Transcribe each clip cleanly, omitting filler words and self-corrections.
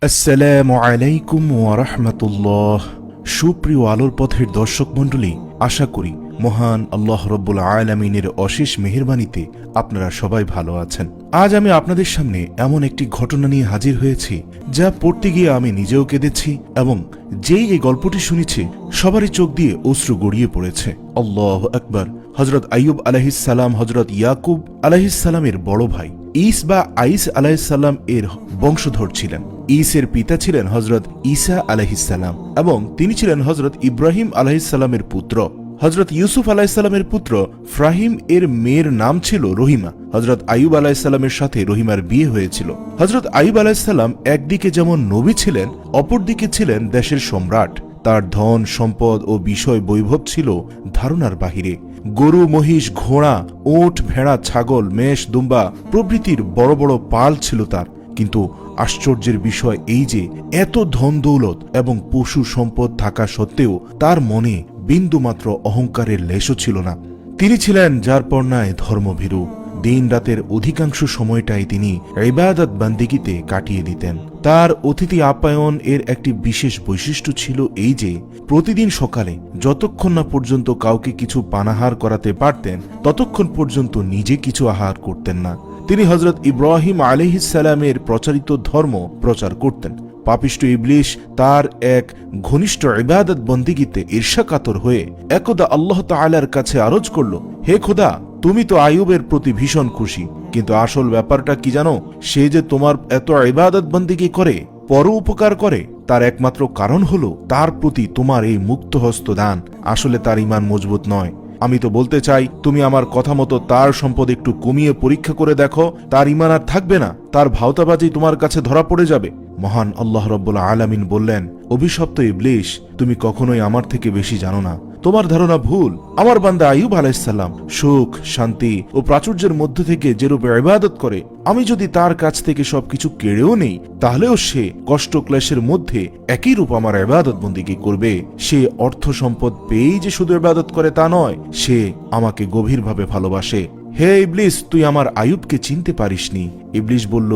আসসালামু আলাইকুম ওয়া রাহমাতুল্লাহ। সুপ্রিয় আলোর পথের দর্শক মণ্ডলী, আশা করি মহান আল্লাহ রব্বুল আলামিনের অশেষ মেহেরবানিতে আপনারা সবাই ভালো আছেন। আজ আমি আপনাদের সামনে এমন একটি ঘটনা নিয়ে হাজির হয়েছি যা পড়তে গিয়ে আমি নিজেও কেঁদেছি এবং যেই এই গল্পটি শুনেছে সবারই চোখ দিয়ে অশ্রু গড়িয়ে পড়েছে। আল্লাহু আকবার। হযরত আইয়ুব আলাইহিস সালাম হযরত ইয়াকুব আলাইহিস সালামের বড় ভাই ঈস বা আইস আলাইহিস সালাম এর বংশধর ছিলেন। ঈসের পিতা ছিলেন হযরত ঈসা আলাইহিস সালাম এবং তিনি ছিলেন হযরত ইব্রাহিম আলাইহিস সালামের পুত্র। হযরত ইউসুফ আলাইহিস সালামের পুত্র ফ্রাহিম এর মেয়ের নাম ছিল রহিমা। হযরত আইয়ুব আলাইহিস সালামের সাথে রহিমার বিয়ে হয়েছিল। হযরত আইয়ুব আলাইহিস সালাম একদিকে যেমন নবী ছিলেন, অপরদিকে ছিলেন দেশের সম্রাট। তার ধন সম্পদ ও বিষয় বৈভব ছিল ধারণার বাহিরে। গরু, মহিষ, ঘোড়া, ওট, ভেড়া, ছাগল, মেষ, দুম্বা প্রভৃতির বড় বড় পাল ছিল তার। কিন্তু আশ্চর্যের বিষয় এই যে এত ধন দৌলত এবং পশু সম্পদ থাকা সত্ত্বেও তার মনে বিন্দুমাত্র অহংকারের লেশও ছিল না। তিনি ছিলেন যারপরনায় ধর্মভীরু। দিন রাতের অধিকাংশ সময়টাই তিনি ইবাদত বান্দিগিতে কাটিয়ে দিতেন। তার অতিথি আপ্যায়ন এর একটি বিশেষ বৈশিষ্ট্য ছিল এই যে প্রতিদিন সকালে যতক্ষণ না পর্যন্ত কাউকে কিছু পানাহার করাতে পারতেন ততক্ষণ পর্যন্ত নিজে কিছু আহার করতেন না। তিনি হযরত ইব্রাহিম আলাইহিস সালামের প্রচারিত ধর্ম প্রচার করতেন। পাপিষ্ট ইবলিশ তার এক ঘনিষ্ঠ ইবাদত বন্দিগিতে ঈর্ষাকাতর হয়ে একদা আল্লাহ তাআলার কাছে আরজ করল, হে খোদা, তুমি তো আইয়ুবের প্রতি ভীষণ খুশি, কিন্তু আসল ব্যাপারটা কি জানো? সে যে তোমার এত ইবাদত বন্দিগি করে, পর উপকার করে, তার একমাত্র কারণ হলো তার প্রতি তোমার এই মুক্তহস্ত দান। আসলে তার ঈমান মজবুত নয়। আমি তো বলতে চাই, তুমি আমার কথা মতো তার সম্পদ একটু কমিয়ে পরীক্ষা করে দেখো, তার ঈমান আর থাকবে না, তার ভাওতাবাজি তোমার কাছে ধরা পড়ে যাবে। মহান আল্লাহ রব্বুল আলামিন বললেন, অভিশপ্ত ইবলিশ, তুমি কখনোই আমার থেকে বেশি জানো না, তোমার ধারণা ভুল। আমার বান্দা আইয়ুব আলাইহিস সালাম সুখ, শান্তি ও প্রাচুর্যের মধ্য থেকে যেরূপ ইবাদত করে, আমি যদি তার কাছ থেকে সবকিছু কেড়েও নেই, তাহলেও সে কষ্ট ক্লেশের মধ্যে একই রূপ আমার ইবাদত বন্দিগি করবে। সে অর্থ সম্পদ পেয়েই যে শুধু ইবাদত করে তা নয়, সে আমাকে গভীরভাবে ভালোবাসে। হে ইবলিস, তুই আমার আইয়ুবকে চিনতে পারিসনি। ইবলিস বলল,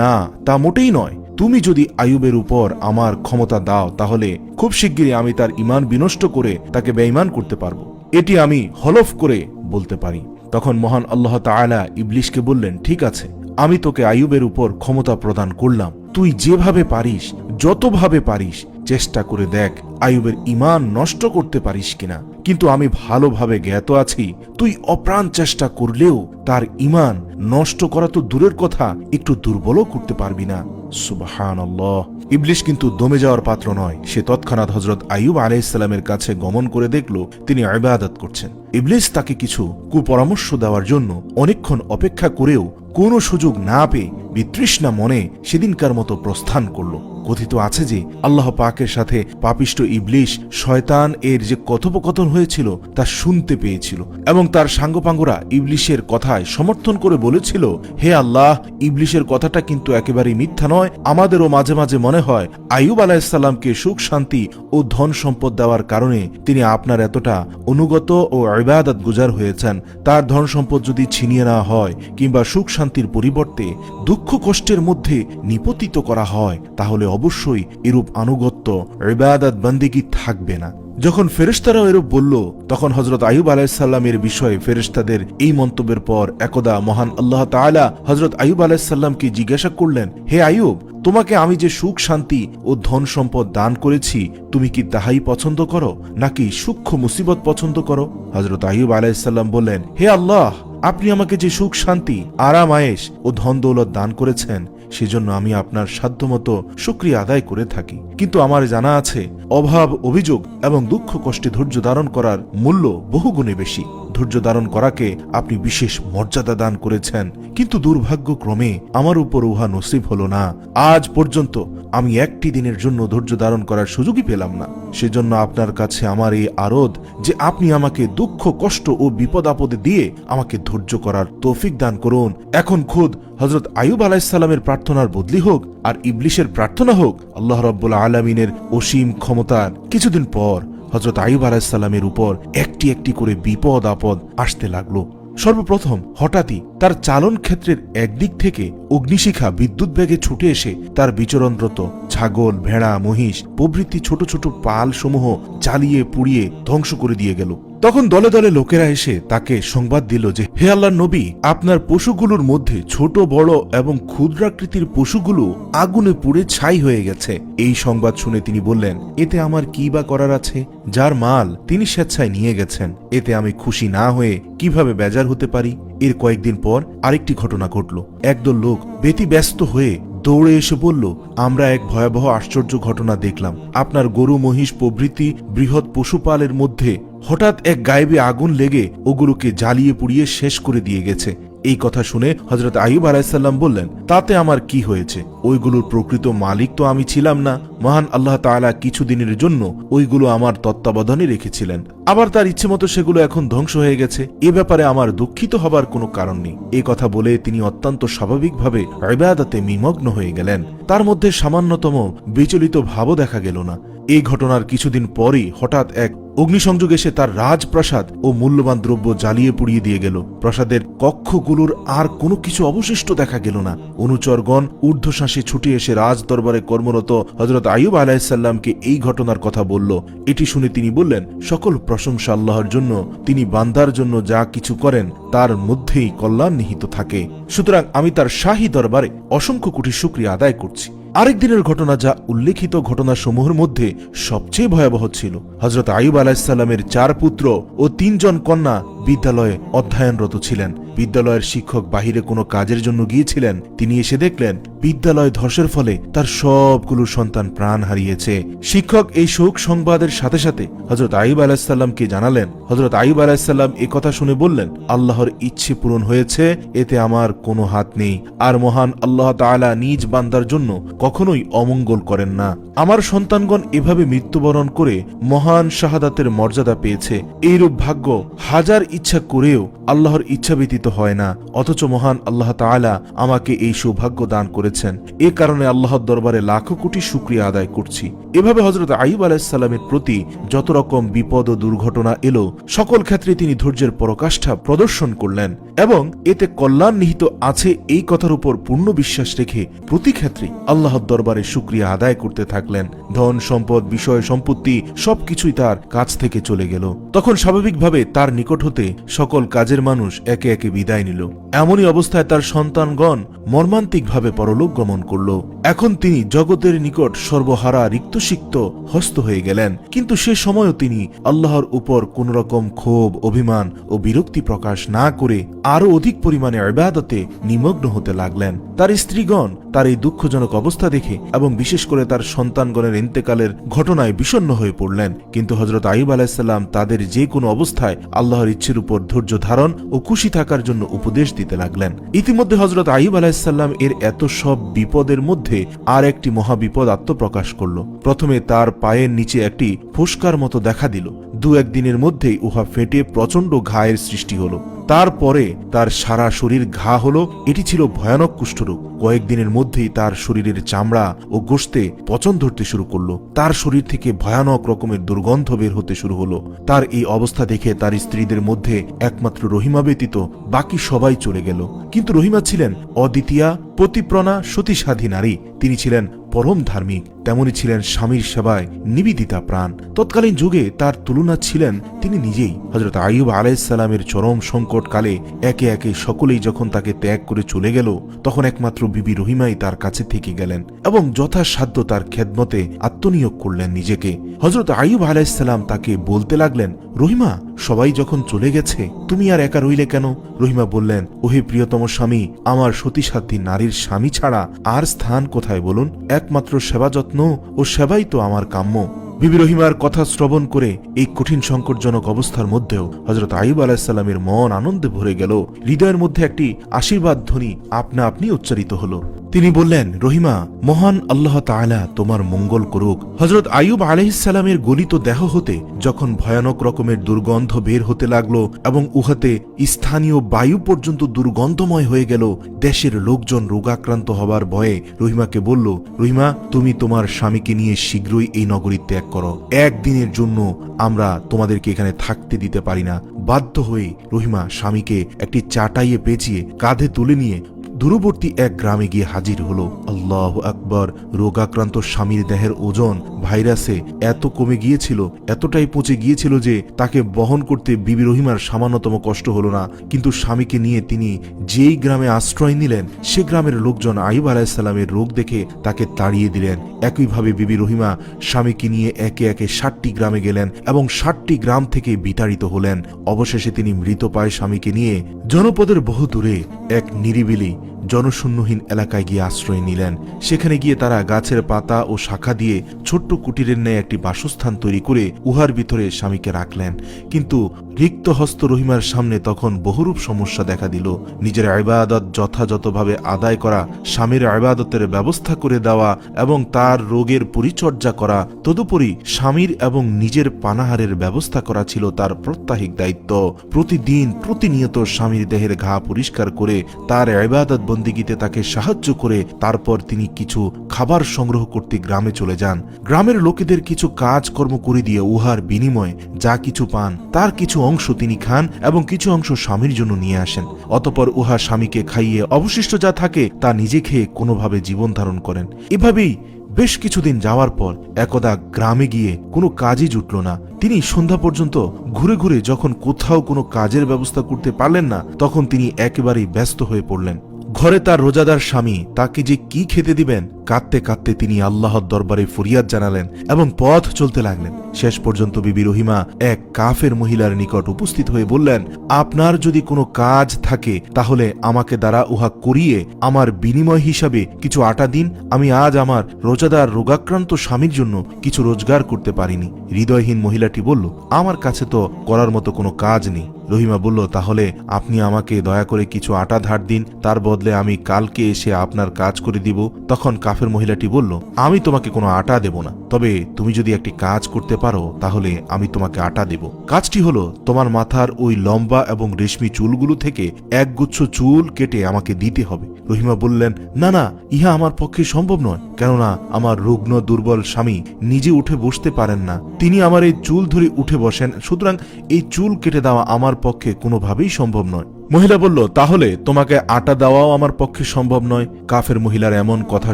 না, তা মোটেই নয়। তুমি যদি আইয়ুবের উপর আমার ক্ষমতা দাও, তাহলে খুব শিগগিরই আমি তার ঈমান বিনষ্ট করে তাকে বেঈমান করতে পারবো। এটি আমি হলফ করে বলতে পারি। তখন মহান আল্লাহ তাআলা ইবলিসকে বললেন, ঠিক আছে, আমি তোকে আইয়ুবের উপর ক্ষমতা প্রদান করলাম। তুই যেভাবে পারিস, যতভাবে পারিস, চেষ্টা করে দেখ আইয়ুবের ঈমান নষ্ট করতে পারিস কিনা। কিন্তু আমি ভালোভাবে জ্ঞাত আছি, তুই অপ্রাণ চেষ্টা করলেও তার ঈমান নষ্ট করা তো দূরের কথা, একটু দুর্বলও করতে পারবি না। সুবহানাল্লাহ। ইবলিস কিন্তু দমে যাওয়ার পাত্র নয়। সে তৎক্ষণাৎ হযরত আইয়ুব আলাইহিস সালামের কাছে গমন করে দেখল তিনি ইবাদত করছেন। ইবলিস তাকে কিছু কুপরামর্শ দেওয়ার জন্য অনেকক্ষণ অপেক্ষা করেও কোনো সুযোগ না পেয়ে বিতৃষ্ণা মনে সেদিনকার মতো প্রস্থান করল। কথিত আছে যে আল্লাহ পাকের সাথে পাপিষ্ট ইবলিস শয়তান এর যে কথোপকথন হয়েছিল তা শুনতে পেয়েছিল এবং তার সাঙ্গপাঙ্গরা ইবলিসের কথায় সমর্থন করে বলেছিল, হে আল্লাহ, ইবলিসের কথাটা কিন্তু একেবারেই মিথ্যা নয়। আমাদেরও মাঝে মাঝে মনে হয় আইয়ুব আলাইহিস সালামকে সুখ, শান্তি ও ধন সম্পদ দেওয়ার কারণে তিনি আপনার এতটা অনুগত ও ইবাদত গুজার হয়েছেন। তার ধন সম্পদ যদি ছিনিয়ে নেওয়া হয় কিংবা সুখ শান্তির পরিবর্তে দুঃখ কষ্টের মধ্যে নিপতিত করা হয়, তাহলে অবশ্যই এরূপ আনুগত্য, ইবাদত বন্দেগী থাকবে না। যখন ফেরেশতারাও এরূপ বলল, তখন হযরত আইয়ুব আলাইহিস সালামের বিষয়ে ফেরেশতাদের এই মন্তব্যের পর একদা মহান আল্লাহ তাআলা হযরত আইয়ুব আলাইহিস সালামকে জিজ্ঞাসা করলেন, হে আইয়ুব, তোমাকে আমি যে সুখ, শান্তি ও ধন সম্পদ দান করেছি, তুমি কি তাহাই পছন্দ করো নাকি সূক্ষ্ম মুসিবত পছন্দ করো? হযরত আইয়ুব আলাইহিস সালাম বললেন, হে আল্লাহ, আপনি আমাকে যে সুখ, শান্তি, আরাম আয়েশ ও ধন দৌলত দান করেছেন, সেজন্য আমি আপনার সাধ্যমতো শুকরিয়া আদায় করে থাকি। কিন্তু আমার জানা আছে, অভাব, অভিযোগ এবং দুঃখ কষ্টে ধৈর্য ধারণ করার মূল্য বহুগুণে বেশি। ধৈর্য ধারণ করাকে আপনি বিশেষ মর্যাদা দান করেছেন, কিন্তু দুর্ভাগ্যক্রমে আমার উপর উহা নসিব হলো না। আজ পর্যন্ত আমি একটি দিনের জন্য ধৈর্য ধারণ করার সুযোগই পেলাম না। সেজন্য আপনার কাছে আমার এই আরদ যে আপনি আমাকে দুঃখ, কষ্ট ও বিপদ আপদে দিয়ে আমাকে ধৈর্য করার তৌফিক দান করুন। এখন খুদ হযরত আইয়ুব আলাইহিস সালামের প্রার্থনার বদলি হোক আর ইবলিসের প্রার্থনা হোক, আল্লাহ রাব্বুল আলামিনের অসীম ক্ষমতার কিছুদিন পর হযরত আইয়ুব আলাইহিস সালামের উপর একটি একটি করে বিপদ আপদ আসতে লাগলো। সর্বপ্রথম হঠাৎই তার চালন ক্ষেত্রের একদিক থেকে অগ্নিশিখা বিদ্যুৎ বেগে ছুটে এসে তার বিচরণরত ছাগল, ভেড়া, মহিষ প্রভৃতি ছোট ছোট পাল সমূহ জ্বালিয়ে পুড়িয়ে ধ্বংস করে দিয়ে গেল। তখন দলে দলে লোকেরা এসে তাকে সংবাদ দিল যে, হে আল্লাহর নবী, আপনার পশুগুলোর মধ্যে ছোট বড় এবং ক্ষুদ্রাকৃতির পশুগুলো আগুনে পুড়ে ছাই হয়ে গেছে। এই সংবাদ শুনে তিনি বললেন, এতে আমার কি বা করার আছে? যার মাল তিনি স্বেচ্ছায় নিয়ে গেছেন, এতে আমি খুশি না হয়ে কিভাবে বেজার হতে পারি? এর কয়েকদিন পর আরেকটি ঘটনা ঘটল। একদল লোক ব্যতিব্যস্ত হয়ে দৌড়ে এসে বলল, আমরা এক ভয়াবহ আশ্চর্য ঘটনা দেখলাম। আপনার গরু, মহিষ প্রভৃতি বৃহৎ পশুপালের মধ্যে হঠাৎ এক গায়েবে আগুন লেগে ওগুলোকে জ্বালিয়ে পুড়িয়ে শেষ করে দিয়ে গেছে। এই কথা শুনে হযরত আইয়ুব আলাইহিসসালাম বললেন, তাতে আমার কি হয়েছে? ওইগুলোর প্রকৃত মালিক তো আমি ছিলাম না। মহান আল্লাহ তাআলা কিছুদিনের জন্য ওইগুলো আমার তত্ত্বাবধানে রেখেছিলেন, আবার তার ইচ্ছে মতো সেগুলো এখন ধ্বংস হয়ে গেছে। এ ব্যাপারে আমার দুঃখিত হবার কোনো কারণ নেই। এই কথা বলে তিনি অত্যন্ত স্বাভাবিকভাবে ইবাদতে নিমগ্ন হয়ে গেলেন। তার মধ্যে সামান্যতম বিচলিত ভাবও দেখা গেল না। এই ঘটনার কিছুদিন পরই হঠাৎ এক অগ্নিসংযোগ এসে তার রাজপ্রাসাদ ও মূল্যবান দ্রব্য জ্বালিয়ে পুড়িয়ে দিয়ে গেল। প্রাসাদের কক্ষগুলোর আর কোনো কিছু অবশিষ্ট দেখা গেল না। অনুচরগণ ঊর্ধ্বশ্বাসে ছুটে এসে রাজ দরবারে কর্মরত হযরত আইয়ুব আলাইহিসসালামকে এই ঘটনার কথা বলল। এটি শুনে তিনি বললেন, সকল প্রশংসা আল্লাহর জন্য। তিনি বান্দার জন্য যা কিছু করেন তার মধ্যেই কল্যাণ নিহিত থাকে। সুতরাং আমি তার শাহী দরবারে অসংখ্য কোটি শুকরিয়া আদায় করছি। আরেক দিনের ঘটনা, যা উল্লেখিত ঘটনাসমূহের মধ্যে সবচেয়ে ভয়াবহ ছিল। হযরত আইয়ুব আলাইহিসসালামের 4 পুত্র ও 3 জন কন্যা বিদ্যালয়ে অধ্যয়নরত ছিলেন। বিদ্যালয়ের শিক্ষক বাহিরে কোনো কাজের জন্য গিয়েছিলেন। তিনি এসে দেখলেন বিদ্যালয় ধসের ফলে তার সবগুলো সন্তান প্রাণ হারিয়েছে। শিক্ষক এই শোক সংবাদের সাথে সাথে হযরত আইয়ুব আলাইহিসসালামকে জানালেন। হযরত আইয়ুব আলাইহিসসালাম এই কথা শুনে বললেন, আল্লাহর ইচ্ছে পূরণ হয়েছে, এতে আমার কোনো হাত নেই। আর মহান আল্লাহ তাআলা নিজ বান্দার জন্য কখনোই অমঙ্গল করেন না। আমার সন্তানগণ এভাবে মৃত্যুবরণ করে মহান শাহাদাতের মর্যাদা পেয়েছে। এইরূপ ভাগ্য হাজার ইচ্ছা করেও আল্লাহর ইচ্ছা ব্যতীত হয় না। অথচ মহান আল্লাহ তাআলা আমাকে এই সৌভাগ্য দান করেছেন। এ কারণে আল্লাহর দরবারে লাখো কোটি শুকরিয়া আদায় করছি। এভাবে হযরত আইয়ুব আলাইহিসসালামের প্রতি যত রকম বিপদ ও দুর্ঘটনা এলো, সকল ক্ষেত্রে তিনি ধৈর্যের পরাকাষ্ঠা প্রদর্শন করলেন এবং এতে কল্যাণ নিহিত আছে এই কথার উপর পূর্ণ বিশ্বাস রেখে প্রতি ক্ষেত্রে আল্লাহর দরবারে শুকরিয়া আদায় করতে থাকলেন। ধন সম্পদ, বিষয় সম্পত্তি সবকিছুই তার কাছ থেকে চলে গেল। তখন স্বাভাবিকভাবে তার নিকট হতে সকল কাজের মানুষ একে একে বিদায় নিল। এমনই অবস্থায় তার সন্তানগণ মর্মান্তিকভাবে পরলোক গমন করল। এখন তিনি জগতের নিকট সর্বহারা রিক্তসিক্ত হস্ত হয়ে গেলেন। কিন্তু সে সময়ও তিনি আল্লাহর উপর কোন রকম ক্ষোভ, অভিমান ও বিরক্তি প্রকাশ না করে আরো অধিক পরিমাণে ইবাদতে নিমগ্ন হতে লাগলেন। তার স্ত্রীগণ তার এই দুঃখজনক অবস্থা দেখে এবং বিশেষ করে তার সন্তানগণের ইন্তেকালের ঘটনায় বিষণ্ণ হয়ে পড়লেন। কিন্তু হযরত আইয়ুব আলাইহিসসালাম তাদের যে কোনো অবস্থায় আল্লাহর ইচ্ছের উপর ধৈর্য ধারণ ও খুশি থাকার জন্য উপদেশ দিতে লাগলেন। ইতিমধ্যে হযরত আইয়ুব আলাইহিসসালাম এর এত সব বিপদের মধ্যে আর একটি মহাবিপদ আত্মপ্রকাশ করল। প্রথমে তার পায়ের নিচে একটি ফোস্কার মতো দেখা দিল। 2-1 দিনের মধ্যেই উহা ফেটে প্রচন্ড ঘায়ের সৃষ্টি হলো। তারপরে তার সারা শরীর ঘা হলো। এটি ছিল ভয়ানক কুষ্ঠরোগ। কয়েকদিনের মধ্যেই তার শরীরের চামড়া ও গোশতে পচন ধরতে শুরু করলো। তার শরীর থেকে ভয়ানক রকমের দুর্গন্ধ বের হতে শুরু হলো। তার এই অবস্থা দেখে তার স্ত্রীদের মধ্যে একমাত্র রহিমা ব্যতীত বাকি সবাই চলে গেল। কিন্তু রহিমা ছিলেন অদ্বিতীয়া, পতিপ্রণা, সতীসাধী নারী। তিনি ছিলেন পরম ধার্মিক, তেমনি ছিলেন স্বামীর সেবায় নিবেদিতা প্রাণ। তৎকালীন যুগে তার তুলনা ছিলেন তিনি নিজেই। হযরত আইয়ুব আলাইহিসসালামের চরম সংকট কালে একে একে সকলেই যখন তাকে ত্যাগ করে চলে গেল, তখন একমাত্র বিবি রহিমাই তার কাছে থেকে গেলেন এবং যথাসাধ্য তার খেদমতে আত্মনিয়োগ করলেন নিজেকে। হযরত আইয়ুব আলাইহিসসালাম তাকে বলতে লাগলেন, রহিমা, সবাই যখন চলে গেছে তুমি আর একা রইলে কেন? রহিমা বললেন, ওহে প্রিয়তম স্বামী, আমার সতীসাধ্যী নারীর স্বামী ছাড়া আর স্থান কোথায় বলুন? একমাত্র সেবা যত্ন ও সেবাই তো আমার কাম্য। বিবি রহিমার কথা শ্রবণ করে এই কঠিন সংকটজনক অবস্থার মধ্যেও হযরত আইয়ুব আলাইহিসসালামের মন আনন্দে ভরে গেল। হৃদয়ের মধ্যে একটি আশীর্বাদ ধ্বনি আপনা আপনি উচ্চারিত হলো। তিনি বললেন, রহিমা, মহান আল্লাহ তাআলা তোমার মঙ্গল করুক। হযরত আইয়ুব আলাইহিস সালামের গলিত দেহ হতে যখন ভয়ানক রকমের দুর্গন্ধ বের হতে লাগলো এবং উহাতে স্থানীয় বায়ু পর্যন্ত দুর্গন্ধময় হয়ে গেল, দেশের লোকজন রোগাক্রান্ত হবার ভয়ে রহিমাকে বলল, রহিমা, তুমি তোমার স্বামীকে নিয়ে শীঘ্রই এই নগরী ত্যাগ করো। একদিনের জন্য আমরা তোমাদেরকে এখানে থাকতে দিতে পারি না। বাধ্য হয়ে রহিমা স্বামীকে একটি চাটাইয়ে পেঁচিয়ে কাঁধে তুলে নিয়ে দূরবর্তী এক গ্রামে গিয়ে হাজির হলো। আল্লাহু আকবার! রোগাক্রান্ত স্বামীর দেহের ওজন ভাইরাসে এত কমে গিয়েছিল, এতটাই পচে গিয়েছিল যে তাকে বহন করতে বিবি রহিমার সামান্যতম কষ্ট হলো না। কিন্তু স্বামীকে নিয়ে তিনি যেই গ্রামে আশ্রয় নিলেন, সে গ্রামের লোকজন আইয়ুব আলাইহিস সালামের রোগ দেখে তাকে তাড়িয়ে দিলেন। একইভাবে বিবি রহিমা স্বামীকে নিয়ে একে একে 60টি গ্রামে গেলেন এবং 60টি গ্রাম থেকে বিতাড়িত হলেন। অবশেষে তিনি মৃতপ্রায় স্বামীকে নিয়ে জনপদের বহু দূরে এক নিরিবিলি জনশূন্যহীন এলাকায় গিয়ে আশ্রয় নিলেন। সেখানে গিয়ে তারা গাছের পাতা ও শাখা দিয়ে ছোট্ট কুটিরের ন্যায় একটি বাসস্থান তৈরি করে উহার ভিতরে স্বামীকে রাখলেন। কিন্তু রিক্ত হস্ত রহিমার সামনে তখন বহুরূপ সমস্যা দেখা দিল। নিজের ইবাদত যথাযথভাবে আদায় করা, স্বামীর ইবাদতের ব্যবস্থা করে দেওয়া এবং তার রোগের পরিচর্যা করা, তদুপরি স্বামীর এবং নিজের পানাহারের ব্যবস্থা করা ছিল তার প্রত্যাহিক দায়িত্ব। প্রতিদিন প্রতিনিয়ত স্বামীর দেহের ঘা পরিষ্কার করে তার ইবাদত বন্দিগিতে তাকে সাহায্য করে তারপর তিনি কিছু খাবার সংগ্রহ করতে গ্রামে চলে যান। গ্রামের লোকেদের কিছু কাজকর্ম করে দিয়ে উহার বিনিময়ে যা কিছু পান তার কিছু অংশ তিনি খান এবং কিছু অংশ স্বামীর জন্য নিয়ে আসেন। অতঃপর উহা স্বামীকে খাইয়ে অবশিষ্ট যা থাকে তা নিজে খেয়ে কোনোভাবে জীবন ধারণ করেন। এভাবেই বেশ কিছুদিন যাওয়ার পর একদা গ্রামে গিয়ে কোনো কাজই জুটল না। তিনি সন্ধ্যা পর্যন্ত ঘুরে ঘুরে যখন কোথাও কোনো কাজের ব্যবস্থা করতে পারলেন না, তখন তিনি একেবারেই ব্যস্ত হয়ে পড়লেন। ঘরে তার রোজাদার স্বামী তাকে যে কি খেতে দিবেন, কাঁদতে কাঁদতে তিনি আল্লাহর দরবারে ফরিয়াদ জানালেন এবং পথ চলতে লাগলেন। শেষ পর্যন্ত বিবি রহিমা এক কাফের মহিলার নিকট উপস্থিত হয়ে বললেন, আপনার যদি কোনো কাজ থাকে তাহলে আমাকে দ্বারা উহা করিয়ে আমার বিনিময় হিসাবে কিছু আটা দিন। আমি আজ আমার রোজাদার রোগাক্রান্ত স্বামীর জন্য কিছু রোজগার করতে পারিনি। হৃদয়হীন মহিলাটি বলল, আমার কাছে তো করার মতো কোনো কাজ নেই। রহিমা বলল, তাহলে আপনি আমাকে দয়া করে কিছু আটা ধার দিন, তার বদলে আমি কালকে এসে আপনার কাজ করে দিব। তখন কাফের মহিলাটি বলল, আমি তোমাকে কোনো আটা দেব না, তবে তুমি যদি একটি কাজ করতে পারো তাহলে আমি তোমাকে আটা দেব। কাজটি হলো তোমার মাথার ওই লম্বা এবং রেশমি চুলগুলো থেকে একগুচ্ছ চুল কেটে আমাকে দিতে হবে। রহিমা বললেন, না না, ইহা আমার পক্ষে সম্ভব নয়, কেননা আমার রুগ্ন দুর্বল স্বামী নিজে উঠে বসতে পারেন না। তিনি আমার এই চুল ধরে উঠে বসেন, সুতরাং এই চুল কেটে দেওয়া আমার পক্ষে কোনোভাবেই সম্ভব নয়। মহিলা বলল, তাহলে তোমাকে আটা দেওয়াও আমার পক্ষে সম্ভব নয়। কাফের মহিলার এমন কথা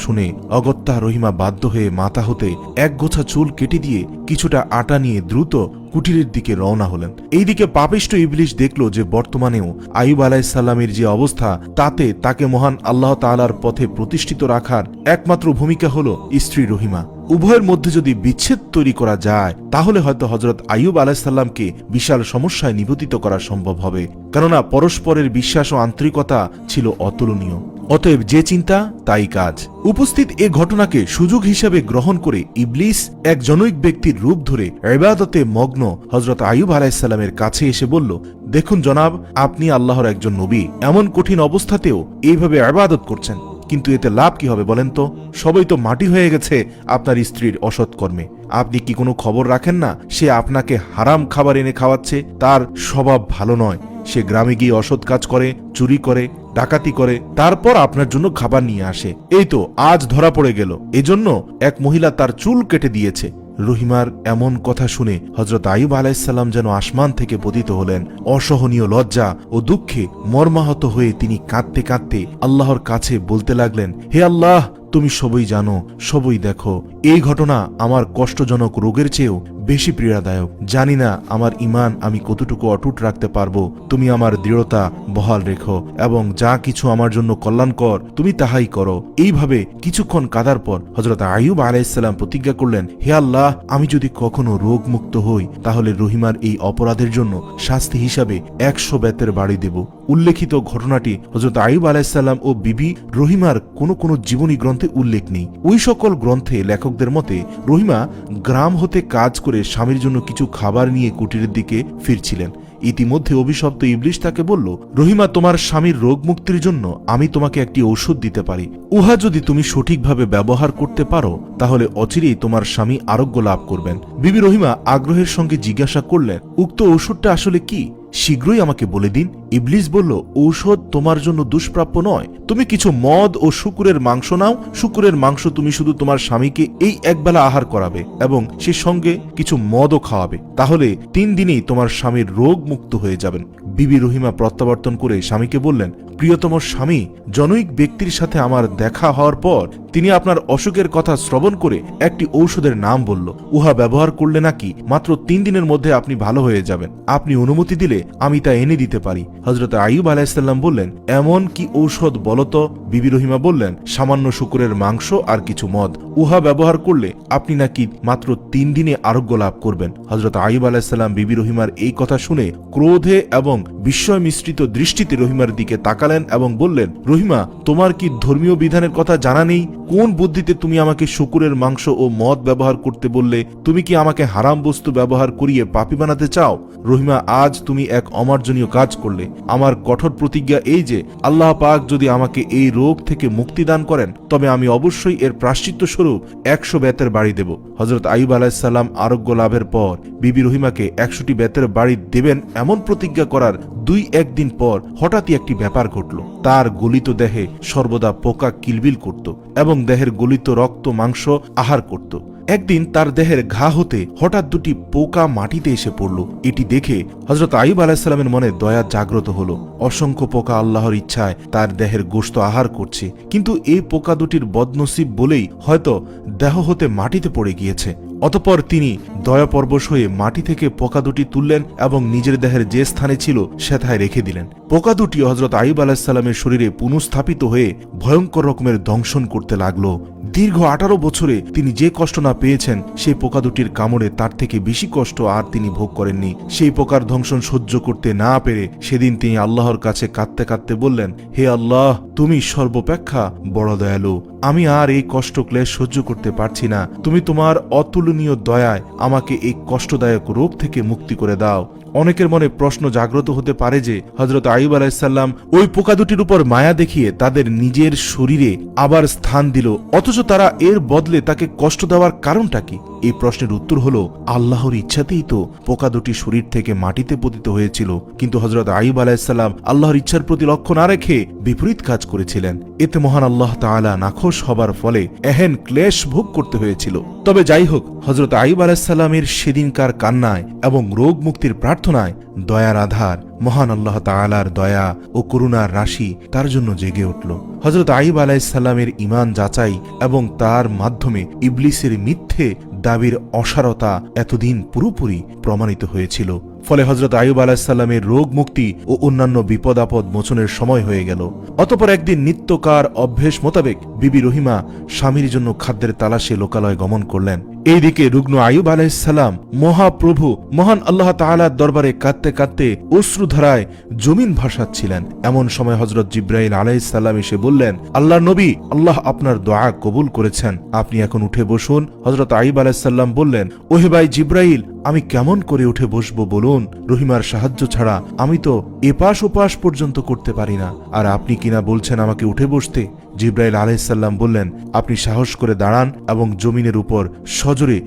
শুনে অগত্যা রহিমা বাধ্য হয়ে মাথা হতে এক গোছা চুল কেটে দিয়ে কিছুটা আটা নিয়ে দ্রুত কুটিরের দিকে রওনা হলেন। এইদিকে পাপিষ্ট ইবলিশ দেখল যে বর্তমানেও আইয়ুব আলাইহিস সালামের যে অবস্থা, তাতে তাকে মহান আল্লাহ তাআলার পথে প্রতিষ্ঠিত রাখার একমাত্র ভূমিকা হলো স্ত্রী রহিমা। উভয়ের মধ্যে যদি বিচ্ছেদ তৈরি করা যায় তাহলে হয়তো হযরত আইয়ুব আলাইহিস সালামকে বিশাল সমস্যায় নিপতিত করা সম্ভব হবে, কেননা পরস্পরের বিশ্বাস ও আন্তরিকতা ছিল অতুলনীয়। অতএব যে চিন্তা তাই কাজ। উপস্থিত এ ঘটনাকে সুযোগ হিসেবে গ্রহণ করে ইবলিস এক জনৈক ব্যক্তির রূপ ধরে ইবাদতে মগ্ন হযরত আইয়ুব আলাইহিস সালামের কাছে এসে বলল, দেখুন জনাব, আপনি আল্লাহর একজন নবী, এমন কঠিন অবস্থাতেও এইভাবে ইবাদত করছেন, কিন্তু এতে লাভ কি হবে বলেন তো? সবাই তো মাটি হয়ে গেছে আপনার স্ত্রীর অসৎ কর্মে। আপনি কি কোনো খবর রাখেন না সে আপনাকে হারাম খাবার এনে খাওয়াচ্ছে? তার স্বভাব ভালো নয়। সে গ্রামে গিয়ে অসৎ কাজ করে, চুরি করে, ডাকাতি করে, তারপর আপনার জন্য খাবার নিয়ে আসে। এই তো আজ ধরা পড়ে গেল, এজন্য এক মহিলা তার চুল কেটে দিয়েছে। রহিমার এমন কথা শুনে হযরত আইয়ুব আলাইহিস সালাম যেন আসমান থেকে পতিত হলেন। অসহনীয় লজ্জা ও দুঃখে মর্মাহত হয়ে তিনি কাঁদতে কাঁদতে আল্লাহর কাছে বলতে লাগলেন, হে আল্লাহ, তুমি সবই জানো, সবই দেখো। এই ঘটনা আমার কষ্টজনক রোগের চেয়েও বেশি পীড়াদায়ক। জানি না আমার ঈমান আমি কতটুকু অটুট রাখতে পারবো। তুমি আমার দৃঢ়তা বহাল রেখো এবং যা কিছু আমার জন্য কল্যাণকর তুমি তাহাই করো। এইভাবে কিছুক্ষণ কাঁদার পর হযরত আইয়ুব আলাইহিস সালাম প্রতিজ্ঞা করলেন, হে আল্লাহ, আমি যদি কখনো রোগ মুক্ত হই তাহলে রহিমার এই অপরাধের জন্য শাস্তি হিসাবে 100 বেতের বাড়ি দেব। উল্লেখিত ঘটনাটি হযরত আইয়ুব আলাইহিস সালাম ও বিবি রহিমার কোনো জীবনী গ্রন্থে উল্লেখ নেই। ওই সকল গ্রন্থে লেখকদের মতে রহিমা গ্রাম হতে কাজ করে স্বামীর জন্য কিছু খাবার নিয়ে কুটিরের দিকে ফিরছিলেন। ইতিমধ্যে অভিশপ্ত ইবলিশ তাকে বলল, রহিমা, তোমার স্বামীর রোগ মুক্তির জন্য আমি তোমাকে একটি ঔষধ দিতে পারি। উহা যদি তুমি সঠিকভাবে ব্যবহার করতে পারো তাহলে অচিরেই তোমার স্বামী আরোগ্য লাভ করবেন। বিবি রহিমা আগ্রহের সঙ্গে জিজ্ঞাসা করলেন, উক্ত ঔষধটা আসলে কি? শীঘ্রই আমাকে বলে দিন। ইবলিস বলল, ঔষধ তোমার জন্য দুষ্প্রাপ্য নয়। তুমি কিছু মদ ও শুকুরের মাংস নাও। শুকুরের মাংস তুমি শুধু তোমার স্বামীকে এই একবেলা আহার করাবে এবং সে সঙ্গে কিছু মদও খাওয়াবে, তাহলে 3 দিনেই তোমার স্বামীর রোগ মুক্ত হয়ে যাবেন। বিবি রহিমা প্রত্যাবর্তন করে স্বামীকে বললেন, প্রিয়তম স্বামী, জনৈক ব্যক্তির সাথে আমার দেখা হওয়ার পর তিনি আপনার অসুখের কথা শ্রবণ করে একটি ঔষধের নাম বলল। উহা ব্যবহার করলে নাকি মাত্র 3 দিনের মধ্যে আপনি ভালো হয়ে যাবেন। আপনি অনুমতি দিলে আমি তা এনে দিতে পারি। হযরত আইয়ুব আলাইহিস সালাম বললেন, এমন কি ঔষধ বলতো? বিবি রহিমা বললেন, সামান্য শুকরের মাংস আর কিছু মদ। উহা ব্যবহার করলে আপনি নাকি মাত্র 3 দিনে আরোগ্য লাভ করবেন। হযরত আইয়ুব আলাইহিস সালাম বিবি রহিমার এই কথা শুনে ক্রোধে এবং বিস্ময় মিশ্রিত দৃষ্টিতে রহিমার দিকে তাকালেন এবং বললেন, রহিমা, তোমার কি ধর্মীয় বিধানের কথা জানা নেই? কোন বুদ্ধিতে তুমি আমাকে শুকুরের মাংস ও মদ ব্যবহার করতে বললে? তুমি কি আমাকে হারাম বস্তু ব্যবহার করিয়ে পাপী বানাতে চাও? রহিমা, আজ তুমি এক অমার্জনীয় কাজ করলে। আমার কঠোর প্রতিজ্ঞা এই যে আল্লাহ পাক যদি আমাকে এই রোগ থেকে মুক্তি দান করেন তবে আমি অবশ্যই এর প্রায়শ্চিত্ত স্বরূপ 100 বেতের বাড়ি দেব। হযরত আইয়ুব আলাইহিস সালাম আরোগ্য লাভের পর বিবি রহিমাকে 100টি বেতের বাড়ি দেবেন এমন প্রতিজ্ঞা করার 2-1 দিন পর হঠাৎই একটি ব্যাপার ঘটল। তার গলিত দেহে সর্বদা পোকা কিলবিল করত এবং দেহের গলিত রক্ত মাংস আহার করত। একদিন তার দেহের ঘা হতে হঠাৎ 2টি পোকা মাটিতে এসে পড়ল। এটি দেখে হযরত আইয়ুব আলাইহিস সালামের মনে দয়া জাগ্রত হলো। অসংখ্য পোকা আল্লাহর ইচ্ছায় তার দেহের গোশত আহার করছে, কিন্তু এই পোকা দুটির বদনসিব বলেই হয়তো দেহ হতে মাটিতে পড়ে গিয়েছে। অতঃপর তিনি দয়াপরবশ হয়ে মাটি থেকে পোকা দুটি তুললেন এবং নিজের দেহের যে স্থানে ছিল সেথায় রেখে দিলেন। পোকা দুটি হযরত আইয়ুব আলাইহিস সালামের শরীরে পুনঃস্থাপিত হয়ে ভয়ঙ্কর রকমের দংশন করতে লাগলো। দীর্ঘ 18 বছরে তিনি যে কষ্ট না পেয়েছেন সেই পোকা দুটির কামড়ে তার থেকে বেশি কষ্ট আর তিনি ভোগ করেননি। সেই পোকার দংশন সহ্য করতে না পেরে সেদিন তিনি আল্লাহর কাছে কাঁদতে কাঁদতে বললেন, হে আল্লাহ, তুমি সর্বাপেক্ষা বড় দয়ালু। আমি আর এই কষ্ট ক্লেশ সহ্য করতে পারছি না। তুমি তোমার অতুলনীয় দয়ায় আমাকে এই কষ্টদায়ক রোগ থেকে মুক্তি করে দাও। অনেকের মনে প্রশ্ন জাগ্রত হতে পারে যে হযরত আইয়ুব আলাইহিস সালাম ওই পোকা দুটির উপর মায়া দেখিয়ে তাদের নিজের শরীরে আবার স্থান দিল, অথচ তারা এর বদলে তাকে কষ্ট দেওয়ার কারণটা কি? এই প্রশ্নের উত্তর হলো, আল্লাহর ইচ্ছাতেই তো পোকা দুটি শরীর থেকে মাটিতে পতিত হয়েছিল। কিন্তু হযরত আইয়ুব আলাইহিস সালাম আল্লাহর ইচ্ছার প্রতি লক্ষ্য না রেখে বিপরীত কাজ করেছিলেন। এতে মহান আল্লাহ তাআলা নাখোশ হবার ফলে এহেন ক্লেশ ভোগ করতে হয়েছিল। তবে যাই হোক, হযরত আইয়ুব আলাইহিস সালামের সেদিনকার কান্নায় এবং রোগ মুক্তির প্রার্থনায় দয়ার আধার মহান আল্লাহ তাআলার দয়া ও করুণার রাশি তার জন্য জেগে উঠল। হযরত আইয়ুব আলাইহিস সালামের ঈমান যাচাই এবং তার মাধ্যমে ইবলিসের মিথ্যে দাবির অসারতা এতদিন পুরোপুরি প্রমাণিত হয়েছিল। ফলে হযরত আইয়ুব আলাইহিস সালামের রোগ মুক্তি ও অন্যান্য বিপদ আপদ মোচনের সময় হয়ে গেল। অতঃপর একদিন নিত্যকার অভ্যেস মোতাবেক বিবি রহিমা স্বামীর জন্য খাদ্যের তালাশে লোকালয় গমন করলেন। এইদিকে রুগ্ন আইয়ুব আলাইহিস সালাম মহাপ্রভু মহান আল্লাহ তাআলার দরবারে কাঁদতে কাঁদতে অশ্রুধারায় জমিন ভাসাচ্ছিলেন। এমন সময় হযরত জিবরাইল আলাইহিস সালাম এসে বললেন, আল্লাহর নবী, আল্লাহ আপনার দোয়া কবুল করেছেন, আপনি এখন উঠে বসুন। হযরত আইয়ুব আলাইহিস সালাম বললেন, ওহে ভাই জিবরাইল, আমি কেমন করে উঠে বসবো বলুন? রহিমার সাহায্য ছাড়া আমি তো এপাশ ওপাশ পর্যন্ত করতে পারি না, আর আপনি কিনা বলছেন আমাকে উঠে বসতে? জিবরাইল আলাইহিস সালাম বললেন, আপনি সাহস করে দাঁড়ান এবং জমিনের উপর সজোরে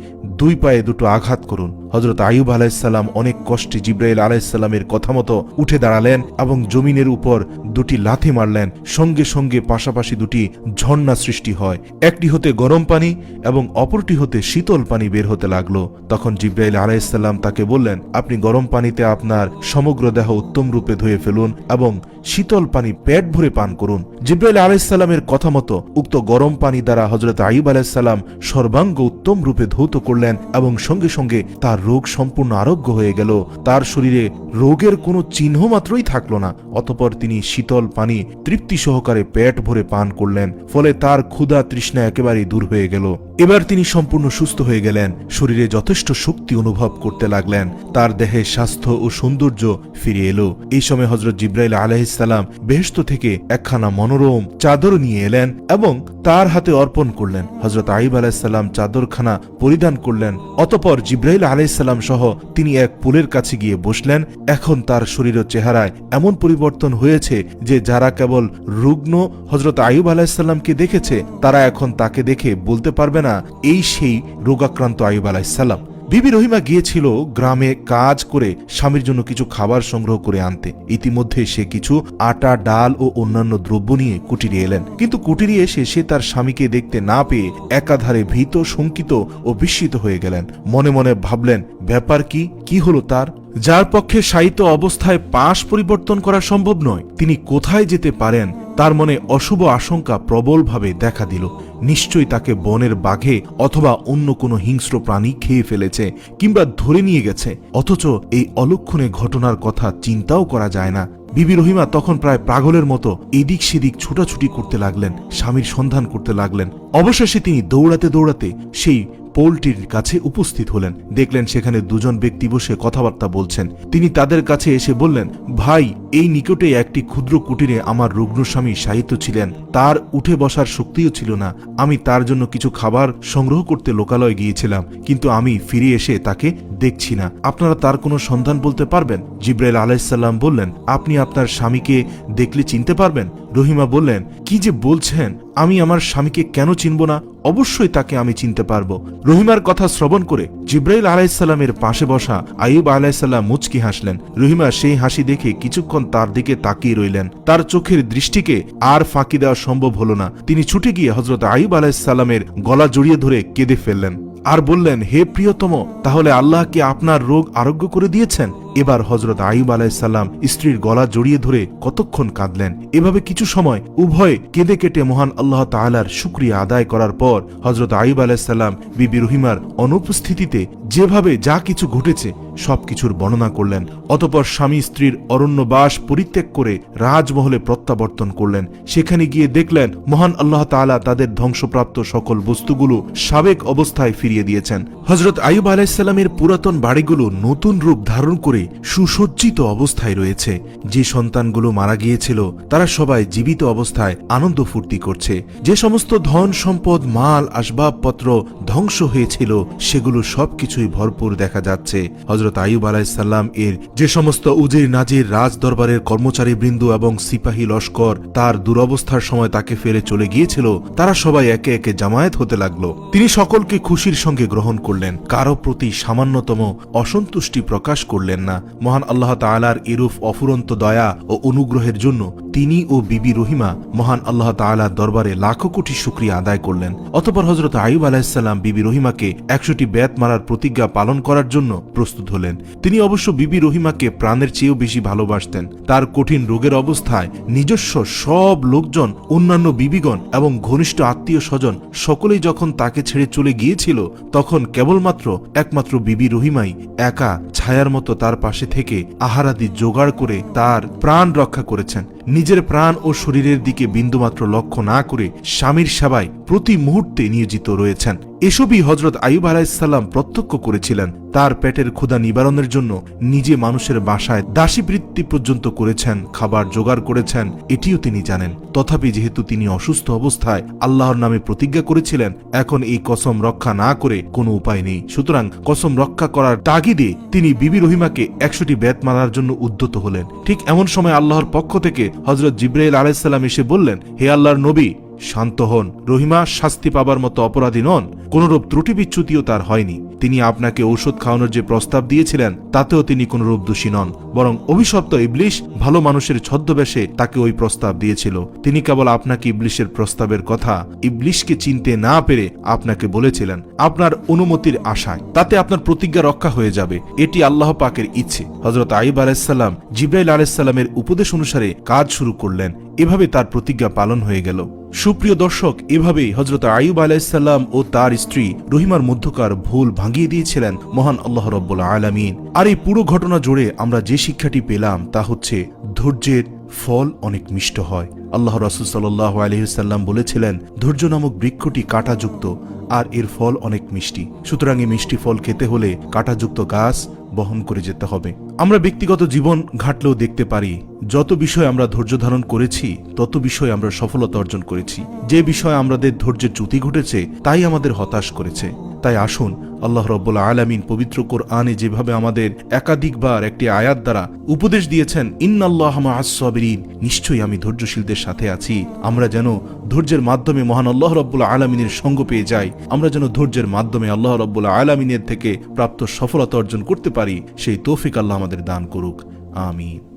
2 পায়ে দুটো আঘাত করুন। হযরত আইয়ুব আলাইহিস সালাম অনেক কষ্টে জিবরাইল আলাইহিস সালামের কথা মতো উঠে দাঁড়ালেন এবং জমিনের উপর 2টি লাথি মারলেন। সঙ্গে সঙ্গে পাশাপাশি 2টি ঝর্ণা সৃষ্টি হয়। একটি হতে গরম পানি এবং অপরটি হতে শীতল পানি বের হতে লাগলো। তখন জিবরাইল আলাইহিস সালাম তাকে বললেন, আপনি গরম পানিতে আপনার সমগ্র দেহ উত্তম রূপে ধুয়ে ফেলুন এবং শীতল পানি পেট ভরে পান করুন। জিবরাইল আলাইহিস সালামের কথা মতো উক্ত গরম পানি দ্বারা হযরত আইয়ুব আলাইহিস সালাম সর্বাঙ্গ উত্তম রূপে ধৌত করলেন এবং সঙ্গে সঙ্গে তার রোগ সম্পূর্ণ আরোগ্য হয়ে গেল। তার শরীরে রোগের কোনো চিহ্ন মাত্রই থাকলো না। অতঃপর তিনি শীতল পানি তৃপ্তি সহকারে পেট ভরে পান করলেন। ফলে তার ক্ষুধা তৃষ্ণা একেবারেই দূর হয়ে গেল। এবার তিনি সম্পূর্ণ সুস্থ হয়ে গেলেন, শরীরে যথেষ্ট শক্তি অনুভব করতে লাগলেন, তার দেহে স্বাস্থ্য ও সৌন্দর্য ফিরে এলো। এই সময় হযরত জিবরাইল আলাইহিস সালাম বেহেশত থেকে একখানা মনোরম চাদর নিয়ে এলেন এবং তার হাতে অর্পণ করলেন। হযরত আইয়ুব আলাইহিস সালাম চাদরখানা পরিধান করলেন। অতঃপর জিবরাইল আলাইহিস সালাম সহ তিনি এক পুলের কাছে গিয়ে বসলেন। এখন তার শরীর ও চেহারায় এমন পরিবর্তন হয়েছে যে যারা কেবল রুগ্ন হযরত আইয়ুব আলাইহিস সালামকে দেখেছে তারা এখন তাকে দেখে বলতে পারবে না এই সেই রোগাক্রান্ত আইয়ুব আলাইহিস সালাম। বিবি রহিমা গিয়েছিল গ্রামে কাজ করে স্বামীর জন্য কিছু খাবার সংগ্রহ করে আনতে। ইতিমধ্যে সে কিছু আটা, ডাল ও অন্যান্য দ্রব্য নিয়ে কুটিরে এলেন, কিন্তু কুটিরে এসে সে তার স্বামীকে দেখতে না পেয়ে একাধারে ভীত, শঙ্কিত ও বিস্মিত হয়ে গেলেন। মনে মনে ভাবলেন, ব্যাপার কি হলো তার, যার পক্ষে শায়িত অবস্থায় পাশ পরিবর্তন করা সম্ভব নয়, তিনি কোথায় যেতে পারেন? তার মনে অশুভ আশঙ্কা প্রবলভাবে দেখা দিল। নিশ্চয়ই তাকে বনের বাঘে অথবা অন্য কোনো হিংস্র প্রাণী খেয়ে ফেলেছে কিংবা ধরে নিয়ে গেছে। অথচ এই অলক্ষণে ঘটনার কথা চিন্তাও করা যায় না। বিবি রহিমা তখন প্রায় পাগলের মতো এদিক সেদিক ছুটাছুটি করতে লাগলেন, স্বামীর সন্ধান করতে লাগলেন। অবশেষে তিনি দৌড়াতে দৌড়াতে সেই পোলটির কাছে উপস্থিত হলেন। দেখলেন সেখানে দুজন ব্যক্তি বসে কথাবার্তা বলছেন। তিনি তাদের কাছে এসে বললেন, ভাই, এই নিকটে একটি ক্ষুদ্র কুটিরে আমার রুগ্ন স্বামী শায়িত ছিলেন, তার উঠে বসার শক্তিও ছিল না। আমি তার জন্য কিছু খাবার সংগ্রহ করতে লোকালয়ে গিয়েছিলাম, কিন্তু আমি ফিরে এসে তাকে দেখছি না। আপনারা তার কোনো সন্ধান বলতে পারবেন? জিবরাইল আলাইহিস সালাম বললেন, আপনি আপনার স্বামীকে দেখলে চিনতে পারবেন? রহিমা বললেন, কি যে বলছেন, আমি আমার স্বামীকে কেন চিনব না? অবশ্যই তাকে আমি চিনতে পারবো। রহিমার কথা শ্রবণ করে জিবরাইল আলাইহিস সালামের পাশে বসা আইয়ুব আলাইহিস সালাম মুচকি হাসলেন। রহিমা সেই হাসি দেখে কিছুক্ষণ তার দিকে তাকিয়ে রইলেন। তার চোখের দৃষ্টিকে আর ফাঁকি দেওয়া সম্ভব হলো না। তিনি ছুটে গিয়ে হযরত আইয়ুব আলাইহিস সালামের গলা জড়িয়ে ধরে কেঁদে ফেললেন আর বললেন, হে প্রিয়তম, তাহলে আল্লাহ কি আপনার রোগ আরোগ্য করে দিয়েছেন? এবার হযরত আইয়ুব আলাইহিস সালাম স্ত্রীর গলা জড়িয়ে ধরে কতক্ষণ কাঁদলেন। এভাবে কিছু সময় উভয়ে কেঁদে কেটে মহান আল্লাহ তাআলার শুকরিয়া আদায় করার পর হযরত আইয়ুব আলাইহিস সালাম বিবি রহিমার অনুপস্থিতিতে যেভাবে যা কিছু ঘটেছে সবকিছুর বর্ণনা করলেন। অতঃপর স্বামী স্ত্রীর অরণ্যবাস পরিত্যাগ করে রাজমহলে প্রত্যাবর্তন করলেন। সেখানে গিয়ে দেখলেন মহান আল্লাহ তাআলা তাদের ধ্বংসপ্রাপ্ত সকল বস্তুগুলো সাবেক অবস্থায় ফিরিয়ে দিয়েছেন। হযরত আইয়ুব আলাইহিস সালামের পুরাতন বাড়িগুলো নতুন রূপ ধারণ করে সুসজ্জিত অবস্থায় রয়েছে। যে সন্তানগুলো মারা গিয়েছিল তারা সবাই জীবিত অবস্থায় আনন্দ ফুর্তি করছে। যে সমস্ত ধন সম্পদ, মাল, আসবাবপত্র ধ্বংস হয়েছিল সেগুলো সবকিছুই ভরপুর দেখা যাচ্ছে। হযরত আইয়ুব আলাইহিস সালাম এর যে সমস্ত উজির নাজির, রাজ দরবারের কর্মচারী বৃন্দ এবং সিপাহী লস্কর তার দুরবস্থার সময় তাকে ফেলে চলে গিয়েছিল, তারা সবাই একে একে জামায়াত হতে লাগলো। তিনি সকলকে খুশির সঙ্গে গ্রহণ করলেন, কারো প্রতি সামান্যতম অসন্তুষ্টি প্রকাশ করলেন না। মহান আল্লাহ তাআলার এরূপ অফুরন্ত দয়া ও অনুগ্রহের জন্য তিনি ও বিবি রহিমা মহান আল্লাহ তাআলার দরবারে লাখো কোটি শুকরিয়া আদায় করলেন। অতঃপর হযরত আইয়ুব আলাইহিস সালাম বিবি রহিমাকে 100টি বেত মারার প্রতিজ্ঞা পালন করার জন্য প্রস্তুত হলেন। তিনি অবশ্য বিবি রহিমাকে প্রাণের চেয়েও বেশি ভালোবাসতেন। তার কঠিন রোগের অবস্থায় নিজস্ব সব লোকজন, অন্যান্য বিবিগণ এবং ঘনিষ্ঠ আত্মীয় স্বজন সকলেই যখন তাকে ছেড়ে চলে গিয়েছিল, তখন কেবলমাত্র একমাত্র বিবি রহিমাই একা ছায়ার মতো তার পাশে থেকে আহারাদি জোগাড় করে তার প্রাণ রক্ষা করেছেন। নিজের প্রাণ ও শরীরের দিকে বিন্দুমাত্র লক্ষ্য না করে স্বামীর সেবায় প্রতি মুহূর্তে নিয়োজিত রয়েছেন। এসবই হযরত আইয়ুব আলাইহিস সালাম প্রত্যক্ষ করেছিলেন। তার পেটের ক্ষুধা নিবারণের জন্য নিজে মানুষের বাসায় দাসী বৃত্তি পর্যন্ত করেছেন, খাবার জোগাড় করেছেন, এটিও তিনি জানেন। তথাপি যেহেতু তিনি অসুস্থ অবস্থায় আল্লাহর নামে প্রতিজ্ঞা করেছিলেন, এখন এই কসম রক্ষা না করে কোনো উপায় নেই। সুতরাং কসম রক্ষা করার তাগিদে তিনি বিবি রহিমাকে 100টি বেত মারার জন্য উদ্যত হলেন। ঠিক এমন সময় আল্লাহর পক্ষ থেকে হযরত জিবরাইল আলাইহিস সালাম এসে বললেন, হে আল্লাহর নবী, শান্ত হন। রহিমা শাস্তি পাবার মতো অপরাধী নন, কোনরূপ ত্রুটি বিচ্যুতিও তার হয়নি। তিনি আপনাকে ঔষধ খাওয়ানোর যে প্রস্তাব দিয়েছিলেন তাতেও তিনি কোনরূপ দোষী নন, বরং অভিশপ্ত ইবলিশ ভালো মানুষের ছদ্মবেশে তাকে ওই প্রস্তাব দিয়েছিল। তিনি কেবল আপনাকে ইবলিশের প্রস্তাবের কথা ইবলিশকে চিনতে না পেরে আপনাকে বলেছিলেন আপনার অনুমতির আশায়, তাতে আপনার প্রতিজ্ঞা রক্ষা হয়ে যাবে। এটি আল্লাহ পাকের ইচ্ছে। হযরত আইয়ুব আলাইহিস সালাম জিবরাইল আলাইহিস সালামের উপদেশ অনুসারে কাজ শুরু করলেন। এভাবে তার প্রতিজ্ঞা পালন হয়ে গেল। সুপ্রিয় দর্শক, এভাবেই হযরত আইয়ুব আলাইহিস সালাম ও তার স্ত্রী রহিমার মধ্যকার ভুল ভাঙিয়ে দিয়েছিলেন মহান আল্লাহ রাব্বুল আলামিন। আর এই পুরো ঘটনা জুড়ে আমরা যে শিক্ষাটি পেলাম তা হচ্ছে ধৈর্যের ফল অনেক মিষ্ট হয়। আল্লাহ রাসূল সাল্লাল্লাহু আলাইহি ওয়াসাল্লাম বলেছিলেন, ধৈর্য নামক বৃক্ষটি কাঁটাযুক্ত আর এর ফল অনেক মিষ্টি। সুতরাং এই মিষ্টি ফল খেতে হলে কাঁটাযুক্ত গাছ বহন করে যেতে হবে। আমরা ব্যক্তিগত জীবন ঘাটলেও দেখতে পারি, যত বিষয় আমরা ধৈর্য ধারণ করেছি তত বিষয় আমরা সফলতা অর্জন করেছি। যে বিষয়ে আমাদের ধৈর্যের চ্যুতি ঘটেছে তাই আমাদের হতাশ করেছে। তাই আসুন, আল্লাহ রাব্বুল আলামিন পবিত্র কোরআনে যেভাবে আমাদের একাধিকবার একটি আয়াত দ্বারা উপদেশ দিয়েছেন, ইন্নাল্লাহা মাআস সাবিরিন, নিশ্চয়ই আমি ধৈর্যশীলদের সাথে আছি, আমরা যেন ধৈর্যের মাধ্যমে মহান আল্লাহ রাব্বুল আলামিনের সঙ্গ পেয়ে যাই, আমরা যেন ধৈর্যের মাধ্যমে আল্লাহ রাব্বুল আলামিনের থেকে প্রাপ্ত সফলতা অর্জন করতে পারি, সেই তৌফিক আল্লাহ আমাদের দান করুক। আমিন।